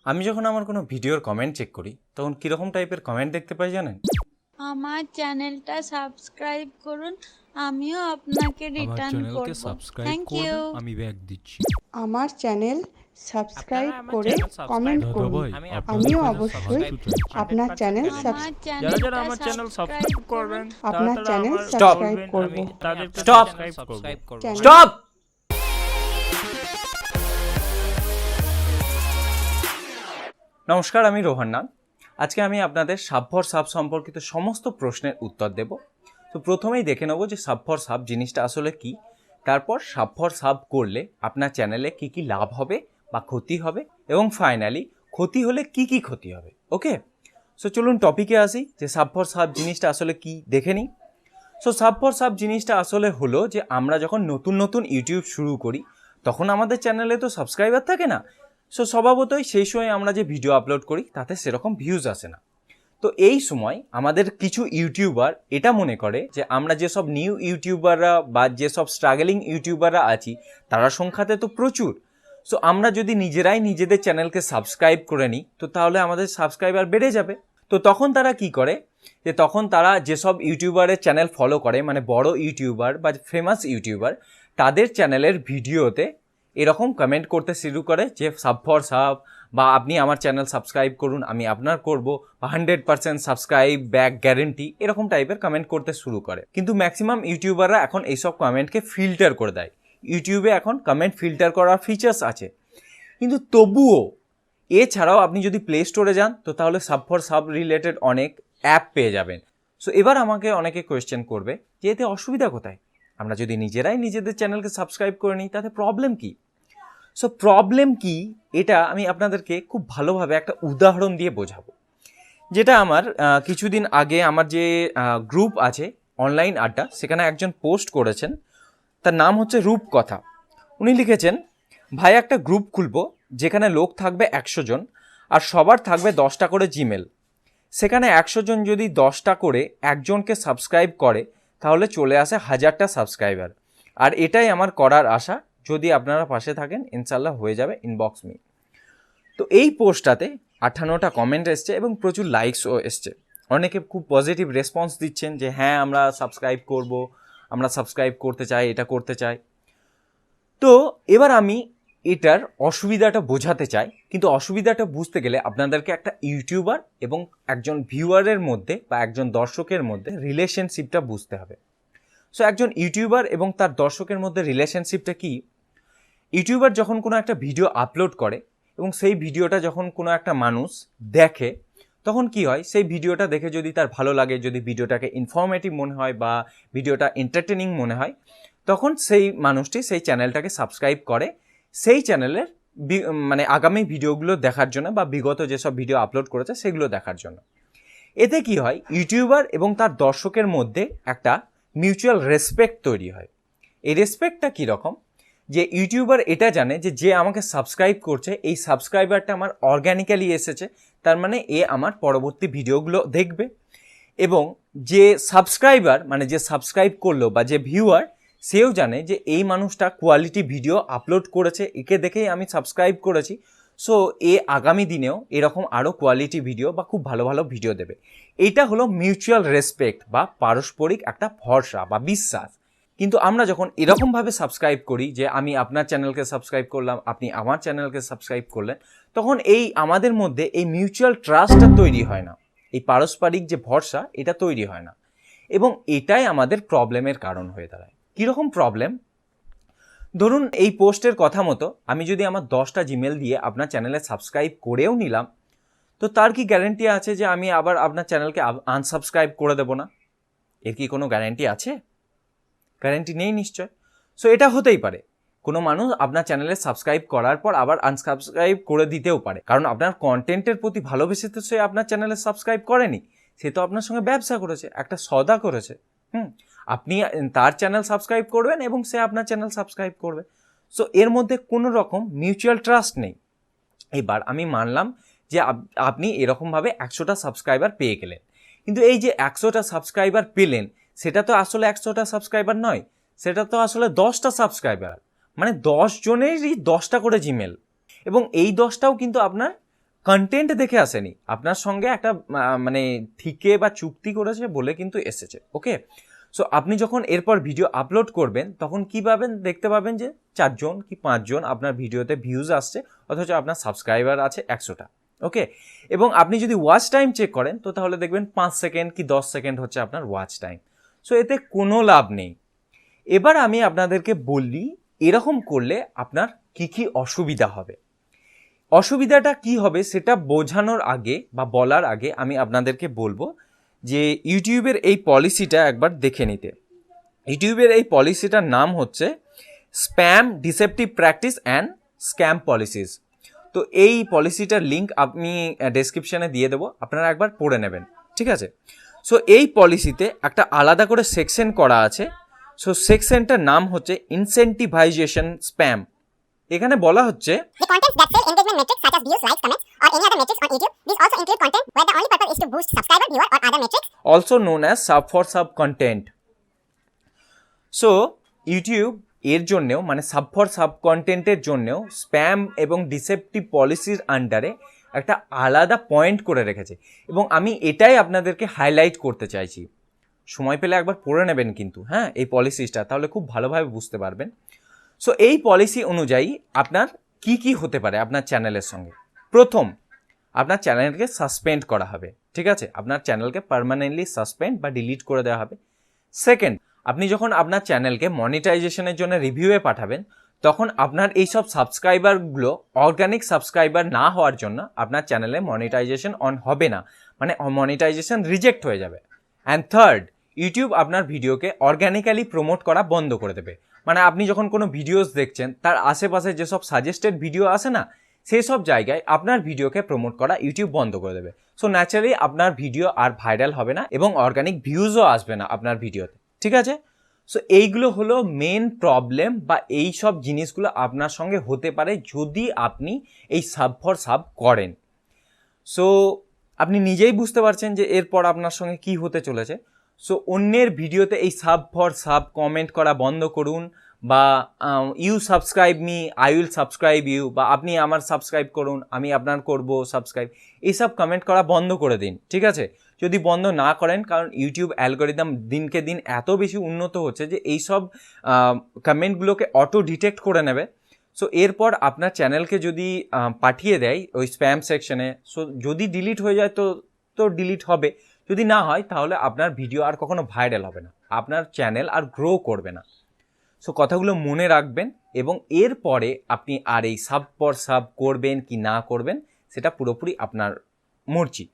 আমি যখন আমার কোনো ভিডিওর কমেন্ট চেক করি তখন কীরকম টাইপের কমেন্ট দেখতে পাই জানেন? আমার চ্যানেলটা সাবস্ক্রাইব করুন, আমিও আপনাকে আমার রিটার্ন চ্যানেলকে করব। Subscribe thank you. করবেন, আমি ব্যাক দিচ্ছি। আমার চ্যানেল সাবস্ক্রাইব আপনারা আমার করে চ্যানেল সাবস্ক্রাইব কমেন্ট দাদা করুন। ভাই, আমি আমিও আপনাদের অবশ্যই সাহায্য চাই। আপনার চ্যানেল আমার সাবস্ক্রাইব যারা চ্যানেলটা আমার চ্যানেল সাবস্ক্রাইব করবেন আপনার তারা চ্যানেল আমার সাবস্ক্রাইব বলবেন, করব। আমি তাদেরকে Stop! সাবস্ক্রাইব করব। Channel- stop! নমস্কার, আমি রোহন নাথ। আজকে আমি আপনাদের সাব ফর সাব সম্পর্কিত সমস্ত প্রশ্নের উত্তর দেব। তো প্রথমেই দেখে নেব যে সাব ফর সাব জিনিসটা আসলে কি, তারপর সাব ফর সাব করলে আপনার চ্যানেলে কি কি লাভ হবে বা ক্ষতি হবে, এবং ফাইনালি ক্ষতি হলে কি কি ক্ষতি হবে। ওকে, সো চলুন টপিকে আসি যে সাব ফর সাব জিনিসটা আসলে কি দেখে নিই। সো সাব ফর সাব জিনিসটা আসলে হলো যে আমরা যখন নতুন নতুন ইউটিউব শুরু করি তখন আমাদের চ্যানেলে তো সাবস্ক্রাইবার থাকে না। সো স্বভাবতই সেই সময় আমরা যে ভিডিও আপলোড করি তাতে সেরকম ভিউজ আসে না। তো এই সময় আমাদের কিছু ইউটিউবার এটা মনে করে যে আমরা যেসব নিউ ইউটিউবাররা বা যেসব স্ট্রাগলিং ইউটিউবাররা আছি তারা সংখ্যাতে তো প্রচুর। সো আমরা যদি নিজেরাই নিজেদের চ্যানেলকে সাবস্ক্রাইব করে নিই তো তাহলে আমাদের সাবস্ক্রাইবার বেড়ে যাবে। তো তখন তারা কি করে, যে তখন তারা যেসব ইউটিউবারের চ্যানেল ফলো করে, মানে বড় ইউটিউবার বা ফেমাস ইউটিউবার, তাদের চ্যানেলের ভিডিওতে এরকম কমেন্ট করতে শুরু করে যে সাব ফর সাব, বা আপনি আমার চ্যানেল সাবস্ক্রাইব করুন আমি আপনার করব, বা 100% সাবস্ক্রাইব ব্যাক গ্যারেন্টি, এরকম টাইপের কমেন্ট করতে শুরু করে। কিন্তু ম্যাক্সিমাম ইউটিউবাররা এখন এইসব কমেন্টকে ফিল্টার করে দেয়। ইউটিউবে এখন কমেন্ট ফিল্টার করার ফিচার্স আছে, কিন্তু তবুও এছাড়াও আপনি যদি প্লে স্টোরে যান তো তাহলে সাব ফর সাব রিলেটেড অনেক অ্যাপ পেয়ে যাবেন। সো এবার আমাকে অনেকে কোয়েশ্চেন করবে যে এতে অসুবিধা কোথায়, আমরা যদি নিজেরাই নিজেদের চ্যানেলকে সাবস্ক্রাইব করে নিই তাতে প্রবলেম কি? সো প্রবলেম কি এটা আমি আপনাদেরকে খুব ভালোভাবে একটা উদাহরণ দিয়ে বোঝাবো। যেটা আমার কিছুদিন আগে আমার যে গ্রুপ আছে অনলাইন আড্ডা, সেখানে একজন পোস্ট করেছেন, তার নাম হচ্ছে রূপকথা। উনি লিখেছেন, ভাই একটা গ্রুপ খুলবো যেখানে লোক থাকবে 100 জন, আর সবার থাকবে 10টা করে জিমেল। সেখানে 100 জন যদি 10টা করে একজনকে সাবস্ক্রাইব করে তাহলে চলে আসে 1000টা সাবস্ক্রাইবার। আর এটাই আমার করার আশা, যদি আপনারা পাশে থাকেন ইনশাল্লাহ হয়ে যাবে, ইনবক্স মি। তো এই পোস্টটাতে 58টা কমেন্ট এসছে এবং প্রচুর লাইকসও এসছে। অনেকে খুব পজিটিভ রেসপন্স দিচ্ছেন যে হ্যাঁ আমরা সাবস্ক্রাইব করব, আমরা সাবস্ক্রাইব করতে চাই, এটা করতে চাই। তো এবার আমি এটার অসুবিধাটা বোঝাতে চাই, কিন্তু অসুবিধাটা বুঝতে গেলে আপনাদেরকে একটা ইউটিউবার এবং একজন ভিউয়ারের মধ্যে বা একজন দর্শকের মধ্যে রিলেশনশিপটা বুঝতে হবে। সো একজন ইউটিউবার এবং তার দর্শকের মধ্যে রিলেশনশিপটা কি, ইউটিউবার যখন কোনো একটা ভিডিও আপলোড করে এবং সেই ভিডিওটা যখন কোনো একটা মানুষ দেখে তখন কি হয়, সেই ভিডিওটা দেখে যদি তার ভালো লাগে, যদি ভিডিওটাকে ইনফরমেটিভ মনে হয় বা ভিডিওটা এন্টারটেনিং মনে হয়, তখন সেই মানুষটি সেই চ্যানেলটাকে সাবস্ক্রাইব করে সেই চ্যানেলের মানে আগামী ভিডিওগুলো দেখার জন্য বা বিগত যেসব ভিডিও আপলোড করেছে সেগুলো দেখার জন্য। এতে কি হয়, ইউটিউবার এবং তার দর্শকের মধ্যে একটা মিউচুয়াল রেসপেক্ট তৈরি হয়। এই রেসপেক্টটা কীরকম, যে ইউটিউবার এটা জানে যে যে আমাকে সাবস্ক্রাইব করছে এই সাবস্ক্রাইবারটা আমার অর্গ্যানিক্যালি এসেছে, তার মানে এ আমার পরবর্তী ভিডিওগুলো দেখবে। এবং যে সাবস্ক্রাইবার মানে যে সাবস্ক্রাইব করলো বা যে ভিউয়ার, সেও জানে যে এই মানুষটা কোয়ালিটি ভিডিও আপলোড করেছে, একে দেখেই আমি সাবস্ক্রাইব করেছি। সো এ আগামী দিনেও এরকম আরও কোয়ালিটি ভিডিও বা খুব ভালো ভালো ভিডিও দেবে। এইটা হলো মিউচুয়াল রেসপেক্ট বা পারস্পরিক একটা ভরসা বা বিশ্বাস। কিন্তু আমরা যখন এরকমভাবে সাবস্ক্রাইব করি যে আমি আপনার চ্যানেলকে সাবস্ক্রাইব করলাম, আপনি আমার চ্যানেলকে সাবস্ক্রাইব করলেন, তখন এই আমাদের মধ্যে এই মিউচুয়াল ট্রাস্টটা তৈরি হয় না, এই পারস্পরিক যে ভরসা এটা তৈরি হয় না, এবং এটাই আমাদের প্রবলেমের কারণ হয়ে দাঁড়ায়। কীরকম প্রবলেম, ধরুন এই পোস্টের কথা মতো আমি যদি আমার 10টা জিমেল দিয়ে আপনার চ্যানেলে সাবস্ক্রাইব করেও নিলাম, তো তার কি গ্যারেন্টি আছে যে আমি আবার আপনার চ্যানেলকে আনসাবস্ক্রাইব করে দেবো না? এর কি কোনো গ্যারেন্টি আছে? গ্যারেন্টি নেই নিশ্চয়। সো এটা হতেই পারে, কোনো মানুষ আপনার চ্যানেলে সাবস্ক্রাইব করার পর আবার আনসাবস্ক্রাইব করে দিতেও পারে, কারণ আপনার কন্টেন্টের প্রতি ভালোবেসে তো সে আপনার চ্যানেলে সাবস্ক্রাইব করেনি, সে তো আপনার সঙ্গে ব্যবসা করেছে, একটা সওদা করেছে। আপনি তার চ্যানেল সাবস্ক্রাইব করবেন এবং সে আপনার চ্যানেল সাবস্ক্রাইব করবে। সো এর মধ্যে কোনো রকম মিউচুয়াল ট্রাস্ট নেই। এবার আমি মানলাম যে আপনি এরকমভাবে 100টা সাবস্ক্রাইবার পেয়ে গেলেন, কিন্তু এই যে 100টা সাবস্ক্রাইবার পেলেন সেটা তো আসলে 100টা সাবস্ক্রাইবার নয়, সেটা তো আসলে 10টা সাবস্ক্রাইবার, মানে 10 জনেরই 10টা করে জিমেল, এবং এই 10টাও কিন্তু আপনার কন্টেন্ট দেখে আসেনি, আপনার সঙ্গে একটা মানে ঠিকে বা চুক্তি করেছে বলে কিন্তু এসেছে। ওকে, সো আপনি যখন এরপর ভিডিও আপলোড করবেন তখন কী পাবেন, দেখতে পাবেন যে 4 জন কি 5 জন আপনার ভিডিওতে ভিউজ আসছে, অথচ আপনার সাবস্ক্রাইবার আছে 100টা। ওকে, এবং আপনি যদি ওয়াচ টাইম চেক করেন তো তাহলে দেখবেন 5 সেকেন্ড কি 10 সেকেন্ড হচ্ছে আপনার ওয়াচ টাইম। সো এতে কোনো লাভ নেই। এবার আমি আপনাদেরকে বলি এরকম করলে আপনার কি কি অসুবিধা হবে। অসুবিধাটা কি হবে সেটা বোঝানোর আগে বা বলার আগে আমি আপনাদেরকে বলবো যে ইউটিউবের এই পলিসিটা একবার দেখে নিতে। ইউটিউবের এই পলিসিটার নাম হচ্ছে spam deceptive practice and scam policies. তো এই পলিসিটার লিঙ্ক আমি ডেসক্রিপশানে দিয়ে দেবো, আপনারা একবার পড়ে নেবেন, ঠিক আছে? সো এই পলিসিতে একটা আলাদা করে সেকশন করা আছে। সো সেকশনটার নাম হচ্ছে ইনসেন্টিভাইজেশন স্প্যাম। এখানে বলা হচ্ছে The contents that sell engagement metrics such as views, likes, comments, or any other metrics on YouTube. These also include content where the only purpose is to boost subscriber, viewer, or other metrics. also known as sub for sub content. So YouTube এর জন্যেও মানে sub for sub কন্টেন্টের জন্যেও spam এবং deceptive পলিসির আন্ডারে একটা আলাদা পয়েন্ট করে রেখেছে, এবং আমি এটাই আপনাদেরকে হাইলাইট করতে চাইছি। সময় পেলে একবার পড়ে নেবেন কিন্তু, হ্যাঁ, এই পলিসিটা, তাহলে খুব ভালোভাবে বুঝতে পারবেন। সো এই পলিসি অনুযায়ী আপনার কি কি হতে পারে আপনার চ্যানেলের সঙ্গে। প্রথম, আপনার চ্যানেলকে সাসপেন্ড করা হবে, ঠিক আছে? আপনার চ্যানেলকে পার্মানেন্টলি সাসপেন্ড বা ডিলিট করে দেওয়া হবে। সেকেন্ড, আপনি যখন আপনার চ্যানেলকে মনিটাইজেশনের জন্য রিভিউয়ে পাঠাবেন তখন আপনার এইসব সাবস্ক্রাইবারগুলো অর্গানিক সাবস্ক্রাইবার না হওয়ার জন্য আপনার চ্যানেলে মনিটাইজেশন অন হবে না, মানে মনিটাইজেশন রিজেক্ট হয়ে যাবে। অ্যান্ড থার্ড, ইউটিউব আপনার ভিডিওকে অর্গানিক্যালি প্রমোট করা বন্ধ করে দেবে। মানে আপনি যখন কোনো ভিডিওস দেখছেন তার আশেপাশে যেসব সাজেস্টেড ভিডিও আসে না, সেই সব জায়গায় আপনার ভিডিওকে প্রমোট করা ইউটিউব বন্ধ করে দেবে। সো ন্যাচারালি আপনার ভিডিও আর ভাইরাল হবে না এবং অর্গানিক ভিউজও আসবে না আপনার ভিডিওতে, ঠিক আছে? সো এইগুলো হলো মেন প্রবলেম, বা এই সব জিনিসগুলো আপনার সঙ্গে হতে পারে যদি আপনি এই সাব ফর সাব করেন। সো আপনি নিজেই বুঝতে পারছেন যে এরপর আপনার সঙ্গে কি হতে চলেছে। সো অন্যের ভিডিওতে এই সাব ফর সাব কমেন্ট করা বন্ধ করুন, বা you subscribe me, I will subscribe you, বা আপনি আমার সাবস্ক্রাইব করুন, আমি আপনার করব সাবস্ক্রাইব, এইসব কমেন্ট করা বন্ধ করে দিন, ঠিক আছে? যদি বন্ধ না করেন, কারণ ইউটিউব অ্যালগোরিদম দিনকে দিন এত বেশি উন্নত হচ্ছে যে এইসব কমেন্টগুলোকে অটো ডিটেক্ট করে নেবে। সো এরপর আপনার চ্যানেলকে যদি পাঠিয়ে দেয় ওই স্প্যাম সেকশনে, সো যদি ডিলিট হয়ে যায় তো ডিলিট হবে, যদি না হয় তাহলে আপনার ভিডিও আর কখনো ভাইরাল হবে না, আপনার চ্যানেল আর গ্রো করবে না। সো কথাগুলো মনে রাখবেন, এবং এরপরে আপনি আর এই সাব পর সাব করবেন কি না করবেন সেটা পুরোপুরি আপনার মর্জি।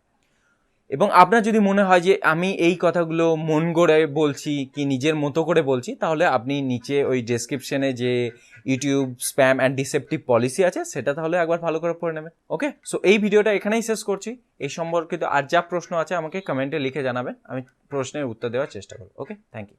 এবং আপনার যদি মনে হয় যে আমি এই কথাগুলো মন গড়ে বলছি কি নিজের মতো করে বলছি, তাহলে আপনি নিচে ওই ডেসক্রিপশনে যে YouTube spam and deceptive policy আছে সেটা তাহলে একবার ভালো করে পড়ে নেবেন। ওকে, সো এই ভিডিওটা এখানেই শেষ করছি। এই সম্পর্কিত আর যা প্রশ্ন আছে আমাকে কমেন্টে লিখে জানাবেন, আমি প্রশ্নের উত্তর দেওয়ার চেষ্টা করব। ওকে, থ্যাংক ইউ।